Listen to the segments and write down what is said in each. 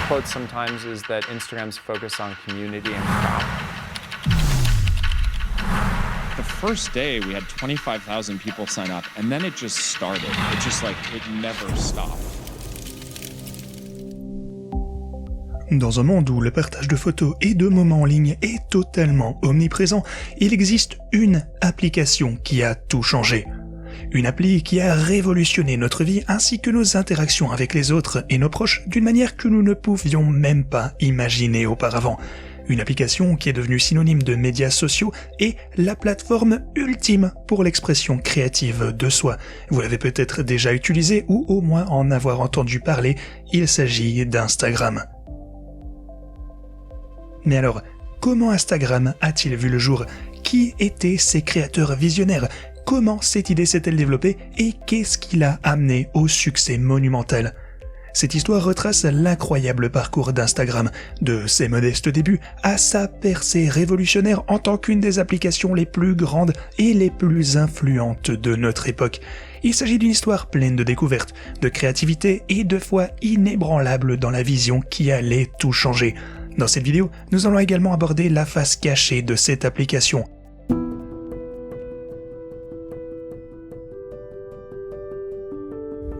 quote sometimes is that Instagram's focus on community and crowd. The first day we had 25,000 people sign up and then it just started. It just it never stopped. Dans un monde où le partage de photos et de moments en ligne est totalement omniprésent, il existe une application qui a tout changé. Une appli qui a révolutionné notre vie ainsi que nos interactions avec les autres et nos proches d'une manière que nous ne pouvions même pas imaginer auparavant. Une application qui est devenue synonyme de médias sociaux et la plateforme ultime pour l'expression créative de soi. Vous l'avez peut-être déjà utilisée ou au moins en avoir entendu parler, il s'agit d'Instagram. Mais alors, comment Instagram a-t-il vu le jour? Qui étaient ses créateurs visionnaires? Comment cette idée s'est-elle développée et qu'est-ce qui l'a amené au succès monumental? Cette histoire retrace l'incroyable parcours d'Instagram, de ses modestes débuts à sa percée révolutionnaire en tant qu'une des applications les plus grandes et les plus influentes de notre époque. Il s'agit d'une histoire pleine de découvertes, de créativité et de foi inébranlable dans la vision qui allait tout changer. Dans cette vidéo, nous allons également aborder la face cachée de cette application.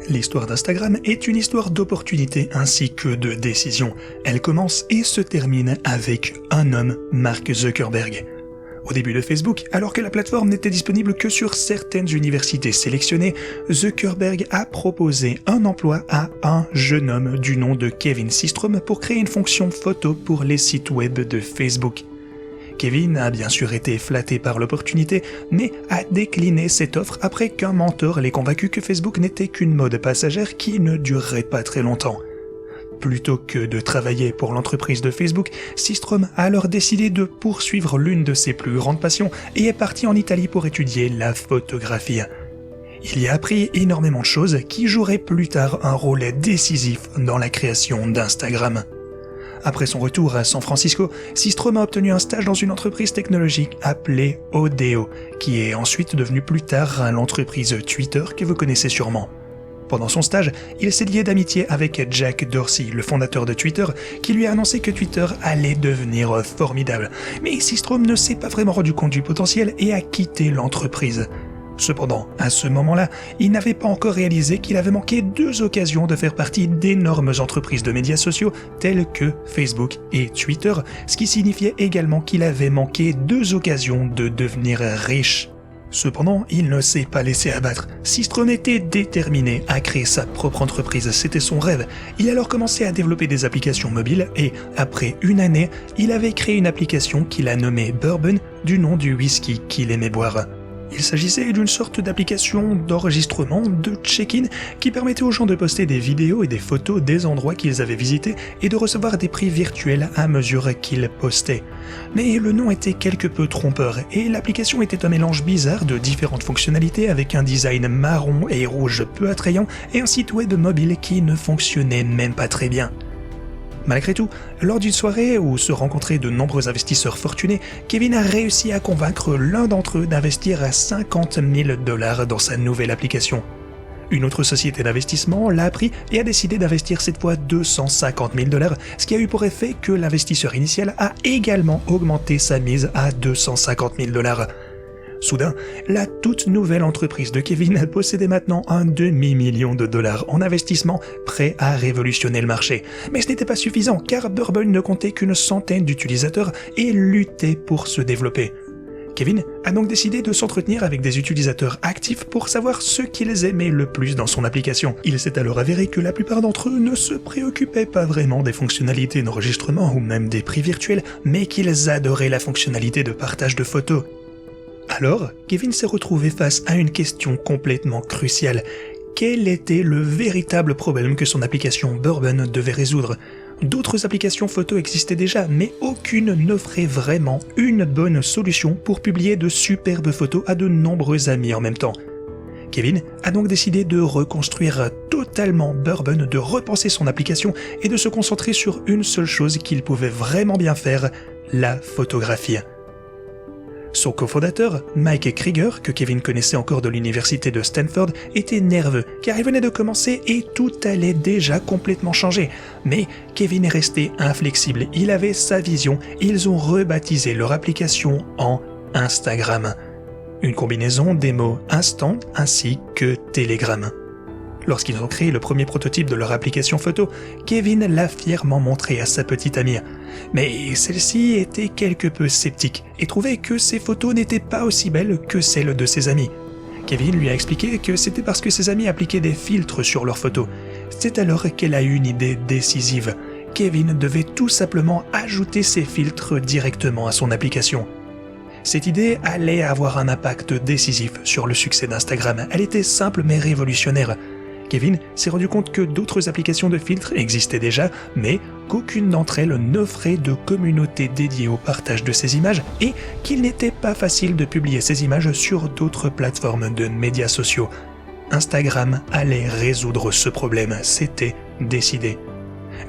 L'histoire d'Instagram est une histoire d'opportunités ainsi que de décisions. Elle commence et se termine avec un homme, Mark Zuckerberg. Au début de Facebook, alors que la plateforme n'était disponible que sur certaines universités sélectionnées, Zuckerberg a proposé un emploi à un jeune homme du nom de Kevin Systrom pour créer une fonction photo pour les sites web de Facebook. Kevin a bien sûr été flatté par l'opportunité, mais a décliné cette offre après qu'un mentor l'ait convaincu que Facebook n'était qu'une mode passagère qui ne durerait pas très longtemps. Plutôt que de travailler pour l'entreprise de Facebook, Systrom a alors décidé de poursuivre l'une de ses plus grandes passions et est parti en Italie pour étudier la photographie. Il y a appris énormément de choses qui joueraient plus tard un rôle décisif dans la création d'Instagram. Après son retour à San Francisco, Systrom a obtenu un stage dans une entreprise technologique appelée Odeo, qui est ensuite devenue plus tard l'entreprise Twitter que vous connaissez sûrement. Pendant son stage, il s'est lié d'amitié avec Jack Dorsey, le fondateur de Twitter, qui lui a annoncé que Twitter allait devenir formidable. Mais Systrom ne s'est pas vraiment rendu compte du potentiel et a quitté l'entreprise. Cependant, à ce moment-là, il n'avait pas encore réalisé qu'il avait manqué 2 occasions de faire partie d'énormes entreprises de médias sociaux telles que Facebook et Twitter, ce qui signifiait également qu'il avait manqué 2 occasions de devenir riche. Cependant, il ne s'est pas laissé abattre. Systrom était déterminé à créer sa propre entreprise, c'était son rêve. Il a alors commencé à développer des applications mobiles et, après une année, il avait créé une application qu'il a nommée Bourbon, du nom du whisky qu'il aimait boire. Il s'agissait d'une sorte d'application d'enregistrement, de check-in, qui permettait aux gens de poster des vidéos et des photos des endroits qu'ils avaient visités et de recevoir des prix virtuels à mesure qu'ils postaient. Mais le nom était quelque peu trompeur et l'application était un mélange bizarre de différentes fonctionnalités avec un design marron et rouge peu attrayant et un site web mobile qui ne fonctionnait même pas très bien. Malgré tout, lors d'une soirée où se rencontraient de nombreux investisseurs fortunés, Kevin a réussi à convaincre l'un d'entre eux d'investir à $50 000 dans sa nouvelle application. Une autre société d'investissement l'a appris et a décidé d'investir cette fois $250 000, ce qui a eu pour effet que l'investisseur initial a également augmenté sa mise à $250 000. Soudain, la toute nouvelle entreprise de Kevin possédait maintenant un $250 000 en investissement prêt à révolutionner le marché. Mais ce n'était pas suffisant car Bourbon ne comptait qu'une centaine d'utilisateurs et luttait pour se développer. Kevin a donc décidé de s'entretenir avec des utilisateurs actifs pour savoir ce qu'ils aimaient le plus dans son application. Il s'est alors avéré que la plupart d'entre eux ne se préoccupaient pas vraiment des fonctionnalités d'enregistrement ou même des prix virtuels, mais qu'ils adoraient la fonctionnalité de partage de photos. Alors, Kevin s'est retrouvé face à une question complètement cruciale. Quel était le véritable problème que son application Bourbon devait résoudre ? D'autres applications photo existaient déjà, mais aucune n'offrait vraiment une bonne solution pour publier de superbes photos à de nombreux amis en même temps. Kevin a donc décidé de reconstruire totalement Bourbon, de repenser son application et de se concentrer sur une seule chose qu'il pouvait vraiment bien faire, la photographie. Son cofondateur, Mike Krieger, que Kevin connaissait encore de l'université de Stanford, était nerveux car il venait de commencer et tout allait déjà complètement changer. Mais Kevin est resté inflexible, il avait sa vision et ils ont rebaptisé leur application en Instagram. Une combinaison des mots instant ainsi que Telegram. Lorsqu'ils ont créé le premier prototype de leur application photo, Kevin l'a fièrement montré à sa petite amie. Mais celle-ci était quelque peu sceptique et trouvait que ses photos n'étaient pas aussi belles que celles de ses amis. Kevin lui a expliqué que c'était parce que ses amis appliquaient des filtres sur leurs photos. C'est alors qu'elle a eu une idée décisive. Kevin devait tout simplement ajouter ces filtres directement à son application. Cette idée allait avoir un impact décisif sur le succès d'Instagram. Elle était simple mais révolutionnaire. Kevin s'est rendu compte que d'autres applications de filtres existaient déjà, mais qu'aucune d'entre elles n'offrait de communauté dédiée au partage de ces images et qu'il n'était pas facile de publier ces images sur d'autres plateformes de médias sociaux. Instagram allait résoudre ce problème, c'était décidé.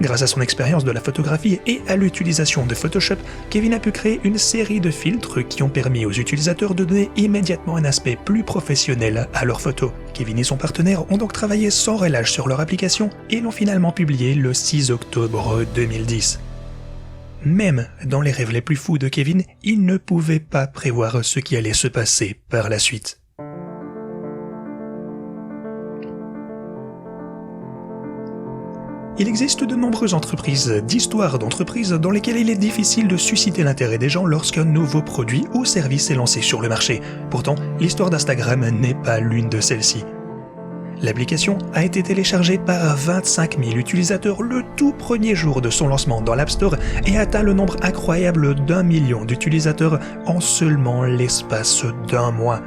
Grâce à son expérience de la photographie et à l'utilisation de Photoshop, Kevin a pu créer une série de filtres qui ont permis aux utilisateurs de donner immédiatement un aspect plus professionnel à leurs photos. Kevin et son partenaire ont donc travaillé sans relâche sur leur application et l'ont finalement publié le 6 octobre 2010. Même dans les rêves les plus fous de Kevin, il ne pouvait pas prévoir ce qui allait se passer par la suite. Il existe de nombreuses entreprises, d'histoires d'entreprises dans lesquelles il est difficile de susciter l'intérêt des gens lorsqu'un nouveau produit ou service est lancé sur le marché. Pourtant, l'histoire d'Instagram n'est pas l'une de celles-ci. L'application a été téléchargée par 25 000 utilisateurs le tout premier jour de son lancement dans l'App Store et a atteint le nombre incroyable d'1 million d'utilisateurs en seulement l'espace d'un mois.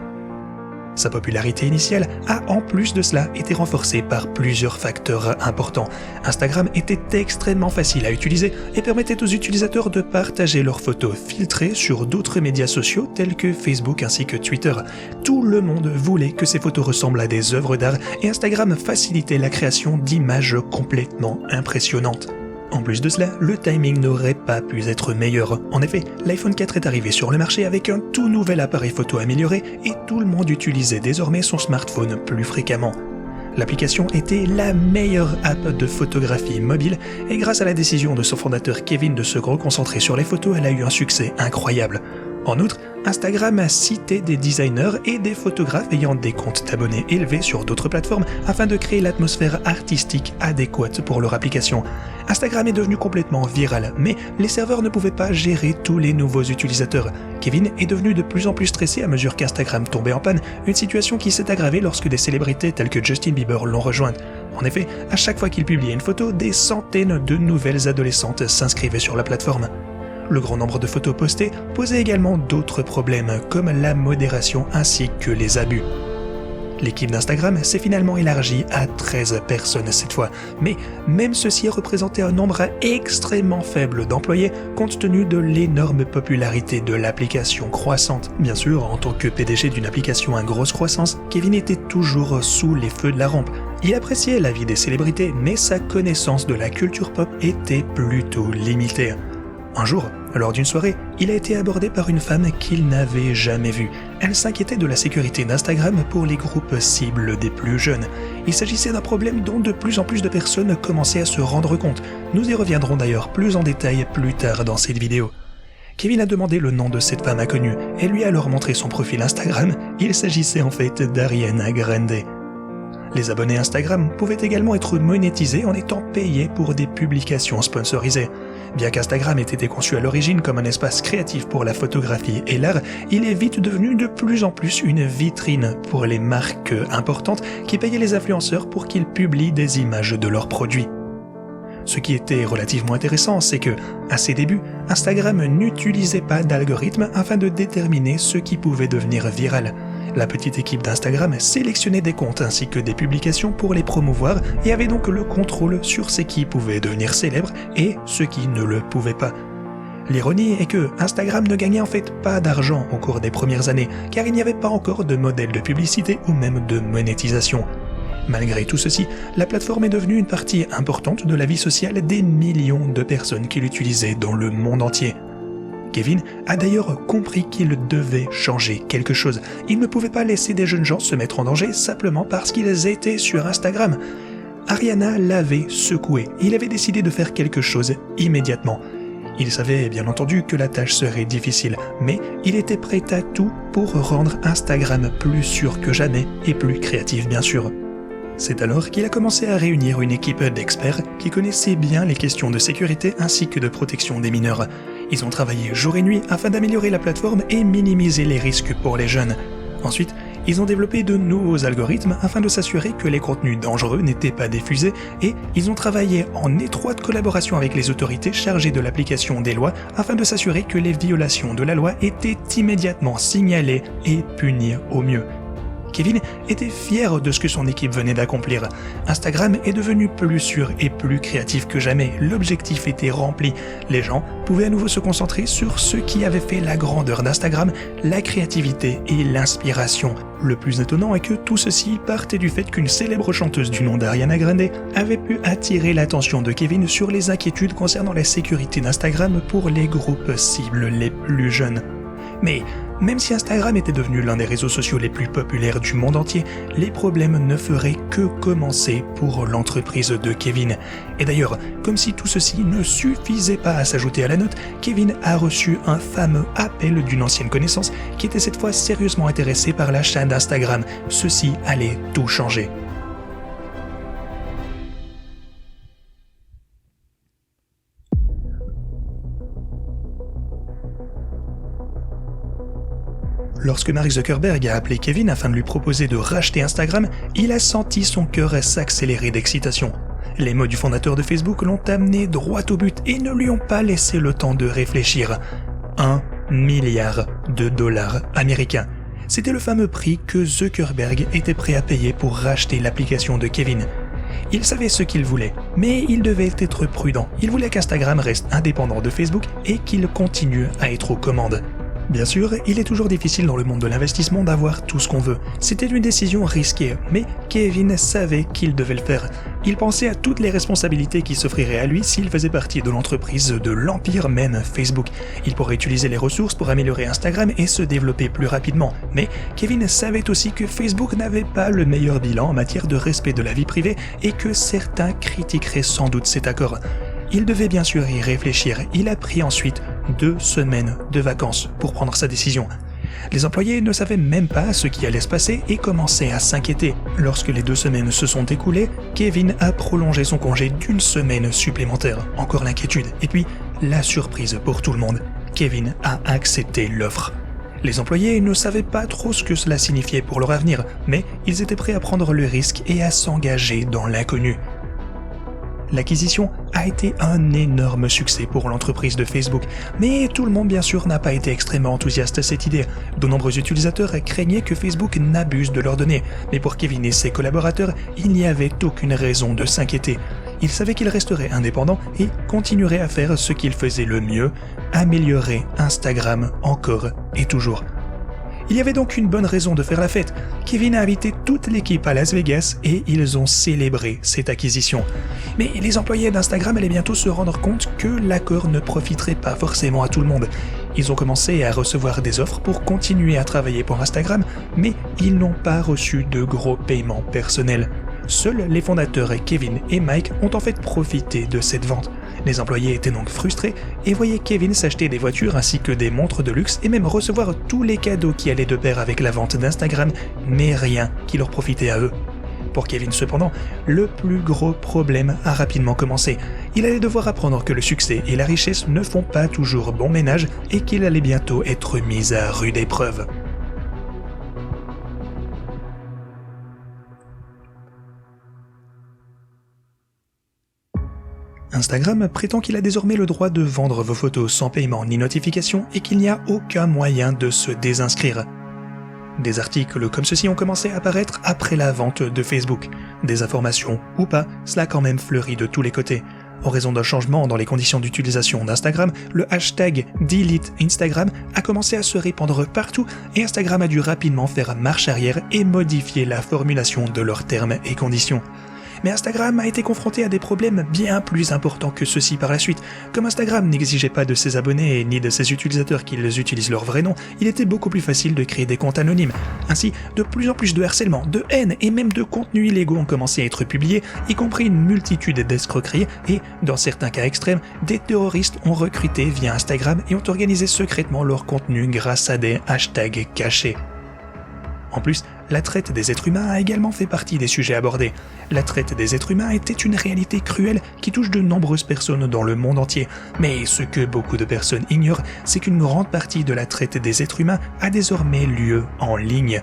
Sa popularité initiale a en plus de cela été renforcée par plusieurs facteurs importants. Instagram était extrêmement facile à utiliser et permettait aux utilisateurs de partager leurs photos filtrées sur d'autres médias sociaux tels que Facebook ainsi que Twitter. Tout le monde voulait que ces photos ressemblent à des œuvres d'art et Instagram facilitait la création d'images complètement impressionnantes. En plus de cela, le timing n'aurait pas pu être meilleur. En effet, l'iPhone 4 est arrivé sur le marché avec un tout nouvel appareil photo amélioré et tout le monde utilisait désormais son smartphone plus fréquemment. L'application était la meilleure app de photographie mobile et grâce à la décision de son fondateur Kevin de se reconcentrer sur les photos, elle a eu un succès incroyable. En outre, Instagram a cité des designers et des photographes ayant des comptes d'abonnés élevés sur d'autres plateformes afin de créer l'atmosphère artistique adéquate pour leur application. Instagram est devenu complètement viral, mais les serveurs ne pouvaient pas gérer tous les nouveaux utilisateurs. Kevin est devenu de plus en plus stressé à mesure qu'Instagram tombait en panne, une situation qui s'est aggravée lorsque des célébrités telles que Justin Bieber l'ont rejoint. En effet, à chaque fois qu'il publiait une photo, des centaines de nouvelles adolescentes s'inscrivaient sur la plateforme. Le grand nombre de photos postées posait également d'autres problèmes, comme la modération ainsi que les abus. L'équipe d'Instagram s'est finalement élargie à 13 personnes cette fois, mais même ceci représentait un nombre extrêmement faible d'employés compte tenu de l'énorme popularité de l'application croissante. Bien sûr, en tant que PDG d'une application à grosse croissance, Kevin était toujours sous les feux de la rampe. Il appréciait la vie des célébrités, mais sa connaissance de la culture pop était plutôt limitée. Un jour, lors d'une soirée, il a été abordé par une femme qu'il n'avait jamais vue. Elle s'inquiétait de la sécurité d'Instagram pour les groupes cibles des plus jeunes. Il s'agissait d'un problème dont de plus en plus de personnes commençaient à se rendre compte. Nous y reviendrons d'ailleurs plus en détail plus tard dans cette vidéo. Kevin a demandé le nom de cette femme inconnue et lui a alors montré son profil Instagram. Il s'agissait en fait d'Ariana Grande. Les abonnés Instagram pouvaient également être monétisés en étant payés pour des publications sponsorisées. Bien qu'Instagram ait été conçu à l'origine comme un espace créatif pour la photographie et l'art, il est vite devenu de plus en plus une vitrine pour les marques importantes qui payaient les influenceurs pour qu'ils publient des images de leurs produits. Ce qui était relativement intéressant, c'est que, à ses débuts, Instagram n'utilisait pas d'algorithme afin de déterminer ce qui pouvait devenir viral. La petite équipe d'Instagram sélectionnait des comptes ainsi que des publications pour les promouvoir et avait donc le contrôle sur ce qui pouvait devenir célèbre et ce qui ne le pouvait pas. L'ironie est que Instagram ne gagnait en fait pas d'argent au cours des premières années, car il n'y avait pas encore de modèle de publicité ou même de monétisation. Malgré tout ceci, la plateforme est devenue une partie importante de la vie sociale des millions de personnes qui l'utilisaient dans le monde entier. Kevin a d'ailleurs compris qu'il devait changer quelque chose. Il ne pouvait pas laisser des jeunes gens se mettre en danger simplement parce qu'ils étaient sur Instagram. Ariana l'avait secoué. Il avait décidé de faire quelque chose immédiatement. Il savait bien entendu que la tâche serait difficile, mais il était prêt à tout pour rendre Instagram plus sûr que jamais et plus créatif bien sûr. C'est alors qu'il a commencé à réunir une équipe d'experts qui connaissaient bien les questions de sécurité ainsi que de protection des mineurs. Ils ont travaillé jour et nuit afin d'améliorer la plateforme et minimiser les risques pour les jeunes. Ensuite, ils ont développé de nouveaux algorithmes afin de s'assurer que les contenus dangereux n'étaient pas diffusés et ils ont travaillé en étroite collaboration avec les autorités chargées de l'application des lois afin de s'assurer que les violations de la loi étaient immédiatement signalées et punies au mieux. Kevin était fier de ce que son équipe venait d'accomplir. Instagram est devenu plus sûr et plus créatif que jamais. L'objectif était rempli. Les gens pouvaient à nouveau se concentrer sur ce qui avait fait la grandeur d'Instagram, la créativité et l'inspiration. Le plus étonnant est que tout ceci partait du fait qu'une célèbre chanteuse du nom d'Ariana Grande avait pu attirer l'attention de Kevin sur les inquiétudes concernant la sécurité d'Instagram pour les groupes cibles les plus jeunes. Mais même si Instagram était devenu l'un des réseaux sociaux les plus populaires du monde entier, les problèmes ne feraient que commencer pour l'entreprise de Kevin. Et d'ailleurs, comme si tout ceci ne suffisait pas à s'ajouter à la note, Kevin a reçu un fameux appel d'une ancienne connaissance qui était cette fois sérieusement intéressée par l'achat d'Instagram. Ceci allait tout changer. Lorsque Mark Zuckerberg a appelé Kevin afin de lui proposer de racheter Instagram, il a senti son cœur s'accélérer d'excitation. Les mots du fondateur de Facebook l'ont amené droit au but et ne lui ont pas laissé le temps de réfléchir. 1 milliard de dollars américains. C'était le fameux prix que Zuckerberg était prêt à payer pour racheter l'application de Kevin. Il savait ce qu'il voulait, mais il devait être prudent. Il voulait qu'Instagram reste indépendant de Facebook et qu'il continue à être aux commandes. Bien sûr, il est toujours difficile dans le monde de l'investissement d'avoir tout ce qu'on veut. C'était une décision risquée, mais Kevin savait qu'il devait le faire. Il pensait à toutes les responsabilités qui s'offriraient à lui s'il faisait partie de l'entreprise, de l'empire même Facebook. Il pourrait utiliser les ressources pour améliorer Instagram et se développer plus rapidement. Mais Kevin savait aussi que Facebook n'avait pas le meilleur bilan en matière de respect de la vie privée et que certains critiqueraient sans doute cet accord. Il devait bien sûr y réfléchir. Il a pris ensuite 2 semaines de vacances pour prendre sa décision. Les employés ne savaient même pas ce qui allait se passer et commençaient à s'inquiéter. Lorsque les 2 semaines se sont écoulées, Kevin a prolongé son congé d'1 semaine supplémentaire. Encore l'inquiétude. Et puis, la surprise pour tout le monde. Kevin a accepté l'offre. Les employés ne savaient pas trop ce que cela signifiait pour leur avenir, mais ils étaient prêts à prendre le risque et à s'engager dans l'inconnu. L'acquisition a été un énorme succès pour l'entreprise de Facebook, mais tout le monde bien sûr n'a pas été extrêmement enthousiaste à cette idée. De nombreux utilisateurs craignaient que Facebook n'abuse de leurs données, mais pour Kevin et ses collaborateurs, il n'y avait aucune raison de s'inquiéter. Ils savaient qu'ils resteraient indépendants et continueraient à faire ce qu'ils faisaient le mieux, améliorer Instagram encore et toujours. Il y avait donc une bonne raison de faire la fête. Kevin a invité toute l'équipe à Las Vegas et ils ont célébré cette acquisition. Mais les employés d'Instagram allaient bientôt se rendre compte que l'accord ne profiterait pas forcément à tout le monde. Ils ont commencé à recevoir des offres pour continuer à travailler pour Instagram, mais ils n'ont pas reçu de gros paiements personnels. Seuls les fondateurs Kevin et Mike ont en fait profité de cette vente. Les employés étaient donc frustrés et voyaient Kevin s'acheter des voitures ainsi que des montres de luxe et même recevoir tous les cadeaux qui allaient de pair avec la vente d'Instagram, mais rien qui leur profitait à eux. Pour Kevin cependant, le plus gros problème a rapidement commencé. Il allait devoir apprendre que le succès et la richesse ne font pas toujours bon ménage et qu'il allait bientôt être mis à rude épreuve. Instagram prétend qu'il a désormais le droit de vendre vos photos sans paiement ni notification et qu'il n'y a aucun moyen de se désinscrire. Des articles comme ceci ont commencé à apparaître après la vente de Facebook. Des informations ou pas, cela a quand même fleuri de tous les côtés. En raison d'un changement dans les conditions d'utilisation d'Instagram, le hashtag #DeleteInstagram a commencé à se répandre partout et Instagram a dû rapidement faire marche arrière et modifier la formulation de leurs termes et conditions. Mais Instagram a été confronté à des problèmes bien plus importants que ceux-ci par la suite. Comme Instagram n'exigeait pas de ses abonnés ni de ses utilisateurs qu'ils utilisent leur vrai nom, il était beaucoup plus facile de créer des comptes anonymes. Ainsi, de plus en plus de harcèlement, de haine et même de contenus illégaux ont commencé à être publiés, y compris une multitude d'escroqueries et, dans certains cas extrêmes, des terroristes ont recruté via Instagram et ont organisé secrètement leur contenu grâce à des hashtags cachés. En plus, la traite des êtres humains a également fait partie des sujets abordés. La traite des êtres humains était une réalité cruelle qui touche de nombreuses personnes dans le monde entier. Mais ce que beaucoup de personnes ignorent, c'est qu'une grande partie de la traite des êtres humains a désormais lieu en ligne.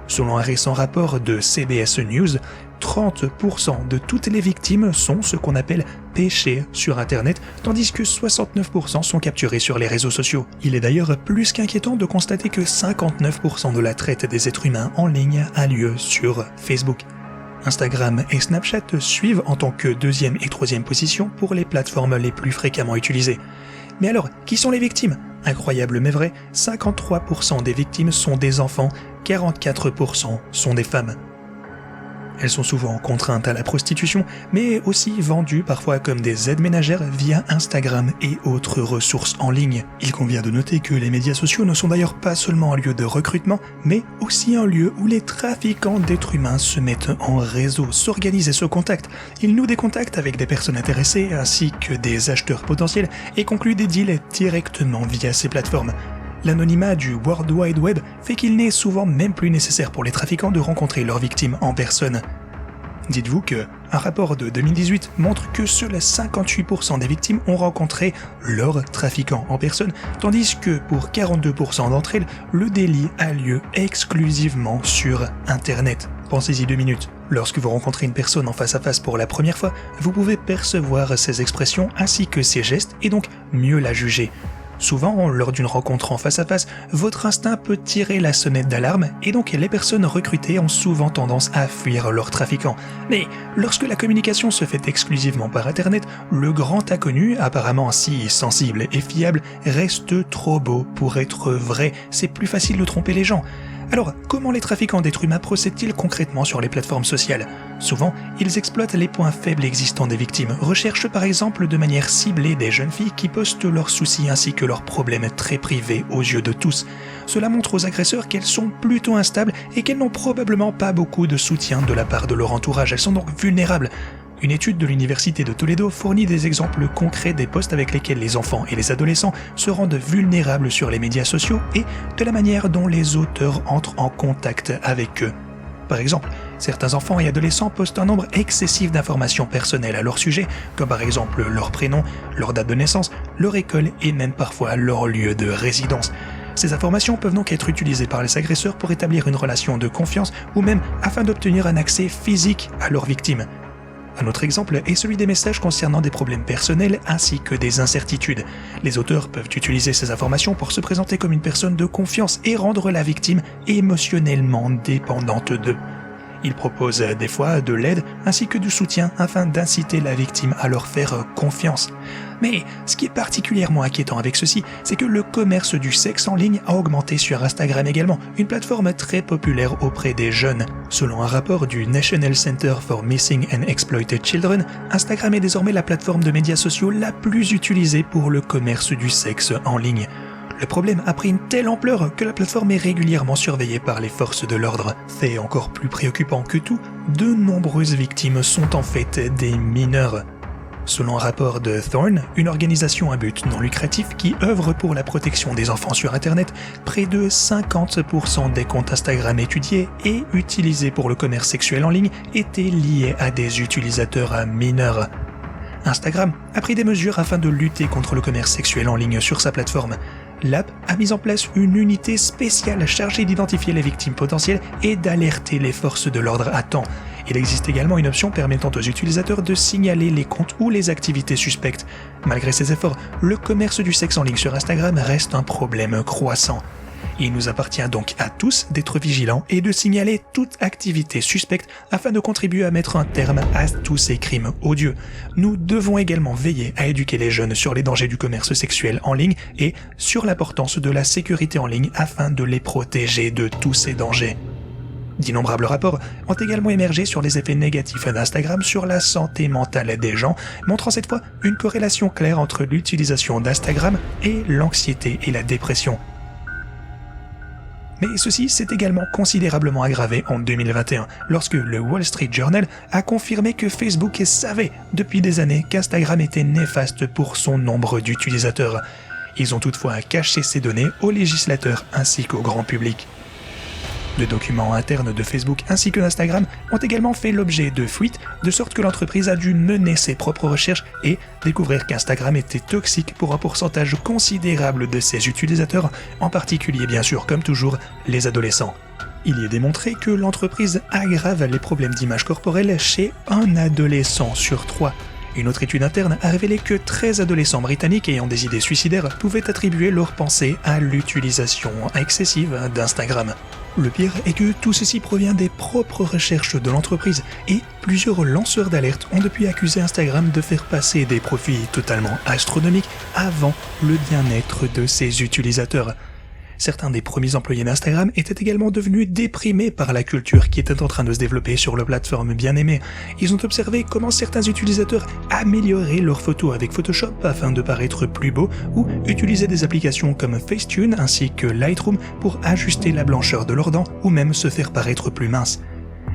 Selon un récent rapport de CBS News, 30% de toutes les victimes sont ce qu'on appelle pêchées sur Internet, tandis que 69% sont capturées sur les réseaux sociaux. Il est d'ailleurs plus qu'inquiétant de constater que 59% de la traite des êtres humains en ligne a lieu sur Facebook. Instagram et Snapchat suivent en tant que deuxième et troisième position pour les plateformes les plus fréquemment utilisées. Mais alors, qui sont les victimes ? Incroyable mais vrai, 53% des victimes sont des enfants, 44% sont des femmes. Elles sont souvent contraintes à la prostitution, mais aussi vendues parfois comme des aides ménagères via Instagram et autres ressources en ligne. Il convient de noter que les médias sociaux ne sont d'ailleurs pas seulement un lieu de recrutement, mais aussi un lieu où les trafiquants d'êtres humains se mettent en réseau, s'organisent et se contactent. Ils nouent des contacts avec des personnes intéressées ainsi que des acheteurs potentiels et concluent des deals directement via ces plateformes. L'anonymat du World Wide Web fait qu'il n'est souvent même plus nécessaire pour les trafiquants de rencontrer leurs victimes en personne. Dites-vous que un rapport de 2018 montre que seuls 58% des victimes ont rencontré leur trafiquant en personne, tandis que pour 42% d'entre elles, le délit a lieu exclusivement sur Internet. Pensez-y 2 minutes. Lorsque vous rencontrez une personne en face à face pour la première fois, vous pouvez percevoir ses expressions ainsi que ses gestes et donc mieux la juger. Souvent, lors d'une rencontre en face à face, votre instinct peut tirer la sonnette d'alarme et donc les personnes recrutées ont souvent tendance à fuir leurs trafiquants. Mais lorsque la communication se fait exclusivement par Internet, le grand inconnu, apparemment si sensible et fiable, reste trop beau pour être vrai. C'est plus facile de tromper les gens. Alors, comment les trafiquants d'êtres humains procèdent-ils concrètement sur les plateformes sociales ? Souvent, ils exploitent les points faibles existants des victimes, recherchent par exemple de manière ciblée des jeunes filles qui postent leurs soucis ainsi que leurs problèmes très privés aux yeux de tous. Cela montre aux agresseurs qu'elles sont plutôt instables et qu'elles n'ont probablement pas beaucoup de soutien de la part de leur entourage, elles sont donc vulnérables. Une étude de l'université de Toledo fournit des exemples concrets des posts avec lesquels les enfants et les adolescents se rendent vulnérables sur les médias sociaux et de la manière dont les auteurs entrent en contact avec eux. Par exemple, certains enfants et adolescents postent un nombre excessif d'informations personnelles à leur sujet, comme par exemple leur prénom, leur date de naissance, leur école et même parfois leur lieu de résidence. Ces informations peuvent donc être utilisées par les agresseurs pour établir une relation de confiance ou même afin d'obtenir un accès physique à leurs victimes. Un autre exemple est celui des messages concernant des problèmes personnels ainsi que des incertitudes. Les auteurs peuvent utiliser ces informations pour se présenter comme une personne de confiance et rendre la victime émotionnellement dépendante d'eux. Ils proposent des fois de l'aide ainsi que du soutien afin d'inciter la victime à leur faire confiance. Mais ce qui est particulièrement inquiétant avec ceci, c'est que le commerce du sexe en ligne a augmenté sur Instagram également, une plateforme très populaire auprès des jeunes. Selon un rapport du National Center for Missing and Exploited Children, Instagram est désormais la plateforme de médias sociaux la plus utilisée pour le commerce du sexe en ligne. Le problème a pris une telle ampleur que la plateforme est régulièrement surveillée par les forces de l'ordre. Fait encore plus préoccupant que tout, de nombreuses victimes sont en fait des mineurs. Selon un rapport de Thorn, une organisation à but non lucratif qui œuvre pour la protection des enfants sur Internet, près de 50% des comptes Instagram étudiés et utilisés pour le commerce sexuel en ligne étaient liés à des utilisateurs mineurs. Instagram a pris des mesures afin de lutter contre le commerce sexuel en ligne sur sa plateforme. L'app a mis en place une unité spéciale chargée d'identifier les victimes potentielles et d'alerter les forces de l'ordre à temps. Il existe également une option permettant aux utilisateurs de signaler les comptes ou les activités suspectes. Malgré ces efforts, le commerce du sexe en ligne sur Instagram reste un problème croissant. Il nous appartient donc à tous d'être vigilants et de signaler toute activité suspecte afin de contribuer à mettre un terme à tous ces crimes odieux. Nous devons également veiller à éduquer les jeunes sur les dangers du commerce sexuel en ligne et sur l'importance de la sécurité en ligne afin de les protéger de tous ces dangers. D'innombrables rapports ont également émergé sur les effets négatifs d'Instagram sur la santé mentale des gens, montrant cette fois une corrélation claire entre l'utilisation d'Instagram et l'anxiété et la dépression. Mais ceci s'est également considérablement aggravé en 2021, lorsque le Wall Street Journal a confirmé que Facebook savait depuis des années qu'Instagram était néfaste pour son nombre d'utilisateurs. Ils ont toutefois caché ces données aux législateurs ainsi qu'au grand public. Les documents internes de Facebook ainsi que d'Instagram ont également fait l'objet de fuites, de sorte que l'entreprise a dû mener ses propres recherches et découvrir qu'Instagram était toxique pour un pourcentage considérable de ses utilisateurs, en particulier bien sûr comme toujours les adolescents. Il y est démontré que l'entreprise aggrave les problèmes d'image corporelle chez un adolescent sur 3. Une autre étude interne a révélé que 13 adolescents britanniques ayant des idées suicidaires pouvaient attribuer leurs pensées à l'utilisation excessive d'Instagram. Le pire est que tout ceci provient des propres recherches de l'entreprise et plusieurs lanceurs d'alerte ont depuis accusé Instagram de faire passer des profits totalement astronomiques avant le bien-être de ses utilisateurs. Certains des premiers employés d'Instagram étaient également devenus déprimés par la culture qui était en train de se développer sur la plateforme bien aimée. Ils ont observé comment certains utilisateurs amélioraient leurs photos avec Photoshop afin de paraître plus beaux ou utilisaient des applications comme Facetune ainsi que Lightroom pour ajuster la blancheur de leurs dents ou même se faire paraître plus minces.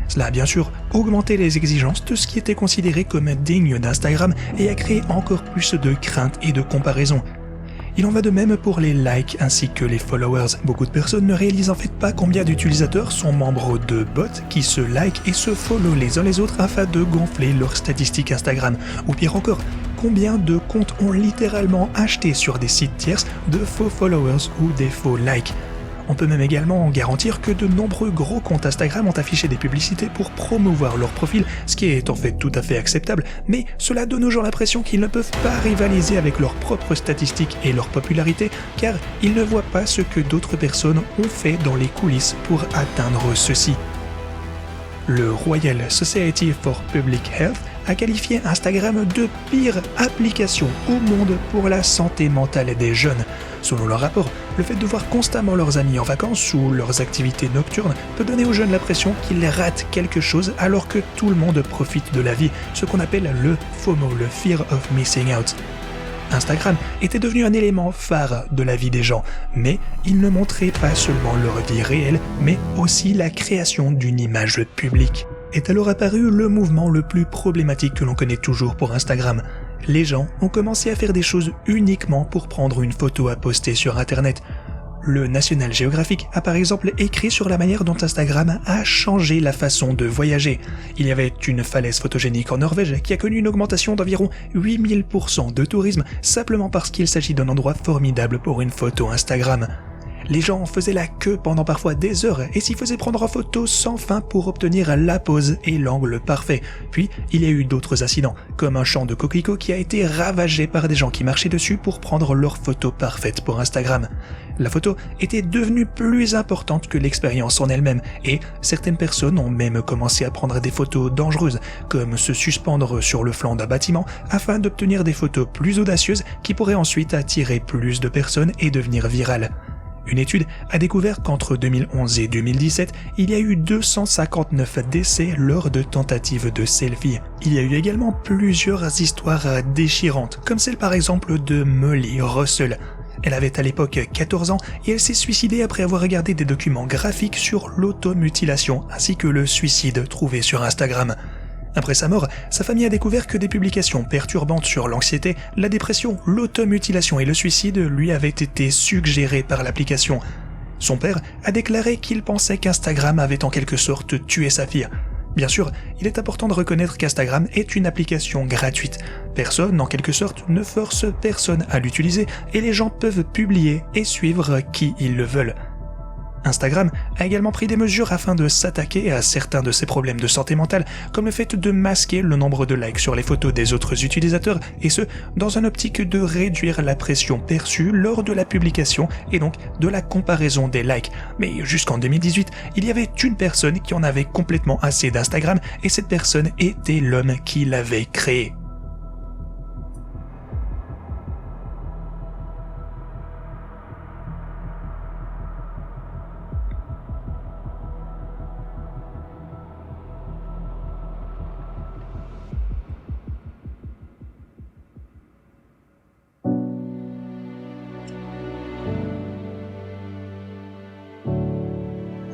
Cela a bien sûr augmenté les exigences de ce qui était considéré comme digne d'Instagram et a créé encore plus de craintes et de comparaisons. Il en va de même pour les likes ainsi que les followers. Beaucoup de personnes ne réalisent en fait pas combien d'utilisateurs sont membres de bots qui se like et se follow les uns les autres afin de gonfler leurs statistiques Instagram. Ou pire encore, combien de comptes ont littéralement acheté sur des sites tierces de faux followers ou des faux likes. On peut même également garantir que de nombreux gros comptes Instagram ont affiché des publicités pour promouvoir leur profil, ce qui est en fait tout à fait acceptable, mais cela donne aux gens l'impression qu'ils ne peuvent pas rivaliser avec leurs propres statistiques et leur popularité, car ils ne voient pas ce que d'autres personnes ont fait dans les coulisses pour atteindre ceci. Le Royal Society for Public Health a qualifié Instagram de pire application au monde pour la santé mentale des jeunes. Selon leur rapport, le fait de voir constamment leurs amis en vacances ou leurs activités nocturnes peut donner aux jeunes l'impression qu'ils ratent quelque chose alors que tout le monde profite de la vie, ce qu'on appelle le FOMO, le Fear of Missing Out. Instagram était devenu un élément phare de la vie des gens, mais il ne montrait pas seulement leur vie réelle, mais aussi la création d'une image publique. Est alors apparu le mouvement le plus problématique que l'on connaît toujours pour Instagram. Les gens ont commencé à faire des choses uniquement pour prendre une photo à poster sur Internet. Le National Geographic a par exemple écrit sur la manière dont Instagram a changé la façon de voyager. Il y avait une falaise photogénique en Norvège qui a connu une augmentation d'environ 8000% de tourisme simplement parce qu'il s'agit d'un endroit formidable pour une photo Instagram. Les gens faisaient la queue pendant parfois des heures et s'y faisaient prendre en photo sans fin pour obtenir la pose et l'angle parfait. Puis, il y a eu d'autres incidents, comme un champ de coquelicots qui a été ravagé par des gens qui marchaient dessus pour prendre leur photo parfaite pour Instagram. La photo était devenue plus importante que l'expérience en elle-même et certaines personnes ont même commencé à prendre des photos dangereuses, comme se suspendre sur le flanc d'un bâtiment afin d'obtenir des photos plus audacieuses qui pourraient ensuite attirer plus de personnes et devenir virales. Une étude a découvert qu'entre 2011 et 2017, il y a eu 259 décès lors de tentatives de selfie. Il y a eu également plusieurs histoires déchirantes, comme celle par exemple de Molly Russell. Elle avait à l'époque 14 ans et elle s'est suicidée après avoir regardé des documents graphiques sur l'automutilation ainsi que le suicide trouvé sur Instagram. Après sa mort, sa famille a découvert que des publications perturbantes sur l'anxiété, la dépression, l'automutilation et le suicide lui avaient été suggérées par l'application. Son père a déclaré qu'il pensait qu'Instagram avait en quelque sorte tué sa fille. Bien sûr, il est important de reconnaître qu'Instagram est une application gratuite. Personne, en quelque sorte, ne force personne à l'utiliser et les gens peuvent publier et suivre qui ils le veulent. Instagram a également pris des mesures afin de s'attaquer à certains de ses problèmes de santé mentale, comme le fait de masquer le nombre de likes sur les photos des autres utilisateurs, et ce, dans une optique de réduire la pression perçue lors de la publication et donc de la comparaison des likes. Mais jusqu'en 2018, il y avait une personne qui en avait complètement assez d'Instagram, et cette personne était l'homme qui l'avait créé.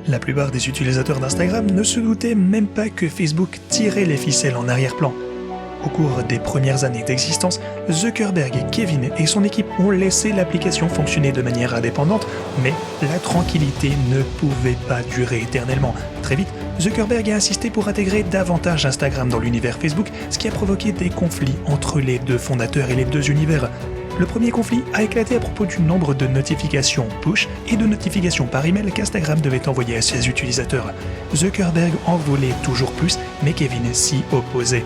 La plupart des utilisateurs d'Instagram ne se doutaient même pas que Facebook tirait les ficelles en arrière-plan. Au cours des premières années d'existence, Zuckerberg, Kevin et son équipe ont laissé l'application fonctionner de manière indépendante, mais la tranquillité ne pouvait pas durer éternellement. Très vite, Zuckerberg a insisté pour intégrer davantage Instagram dans l'univers Facebook, ce qui a provoqué des conflits entre les deux fondateurs et les deux univers. Le premier conflit a éclaté à propos du nombre de notifications push et de notifications par email qu'Instagram devait envoyer à ses utilisateurs. Zuckerberg en voulait toujours plus, mais Kevin s'y opposait.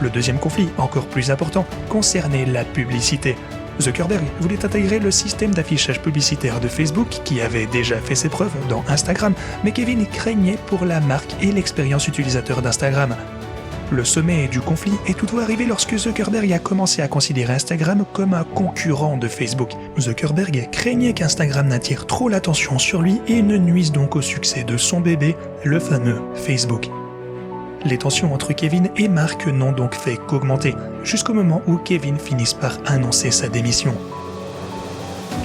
Le deuxième conflit, encore plus important, concernait la publicité. Zuckerberg voulait intégrer le système d'affichage publicitaire de Facebook qui avait déjà fait ses preuves dans Instagram, mais Kevin craignait pour la marque et l'expérience utilisateur d'Instagram. Le sommet du conflit est toutefois arrivé lorsque Zuckerberg a commencé à considérer Instagram comme un concurrent de Facebook. Zuckerberg craignait qu'Instagram n'attire trop l'attention sur lui et ne nuise donc au succès de son bébé, le fameux Facebook. Les tensions entre Kevin et Mark n'ont donc fait qu'augmenter, jusqu'au moment où Kevin finisse par annoncer sa démission.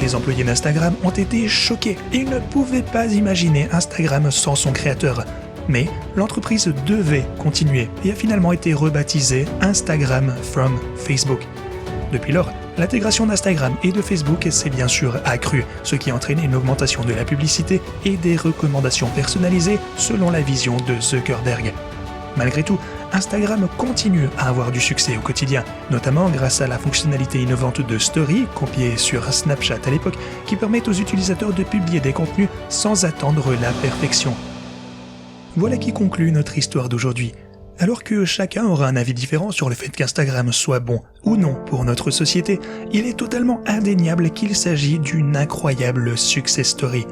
Les employés d'Instagram ont été choqués et ne pouvaient pas imaginer Instagram sans son créateur. Mais l'entreprise devait continuer et a finalement été rebaptisée Instagram from Facebook. Depuis lors, l'intégration d'Instagram et de Facebook s'est bien sûr accrue, ce qui a entraîné une augmentation de la publicité et des recommandations personnalisées selon la vision de Zuckerberg. Malgré tout, Instagram continue à avoir du succès au quotidien, notamment grâce à la fonctionnalité innovante de Story, copiée sur Snapchat à l'époque, qui permet aux utilisateurs de publier des contenus sans attendre la perfection. Voilà qui conclut notre histoire d'aujourd'hui. Alors que chacun aura un avis différent sur le fait qu'Instagram soit bon ou non pour notre société, il est totalement indéniable qu'il s'agit d'une incroyable success story.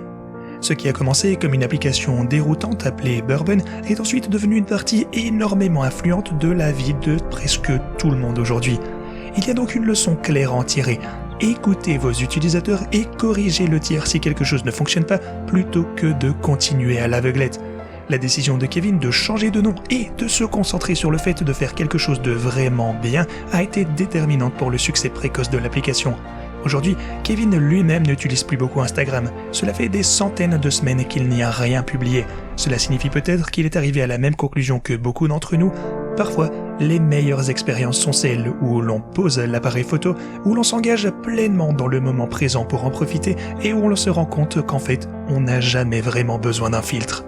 Ce qui a commencé comme une application déroutante appelée Bourbon est ensuite devenu une partie énormément influente de la vie de presque tout le monde aujourd'hui. Il y a donc une leçon claire à en tirer. Écoutez vos utilisateurs et corrigez le tir si quelque chose ne fonctionne pas plutôt que de continuer à l'aveuglette. La décision de Kevin de changer de nom et de se concentrer sur le fait de faire quelque chose de vraiment bien a été déterminante pour le succès précoce de l'application. Aujourd'hui, Kevin lui-même n'utilise plus beaucoup Instagram. Cela fait des centaines de semaines qu'il n'y a rien publié. Cela signifie peut-être qu'il est arrivé à la même conclusion que beaucoup d'entre nous. Parfois, les meilleures expériences sont celles où l'on pose l'appareil photo, où l'on s'engage pleinement dans le moment présent pour en profiter et où l'on se rend compte qu'en fait, on n'a jamais vraiment besoin d'un filtre.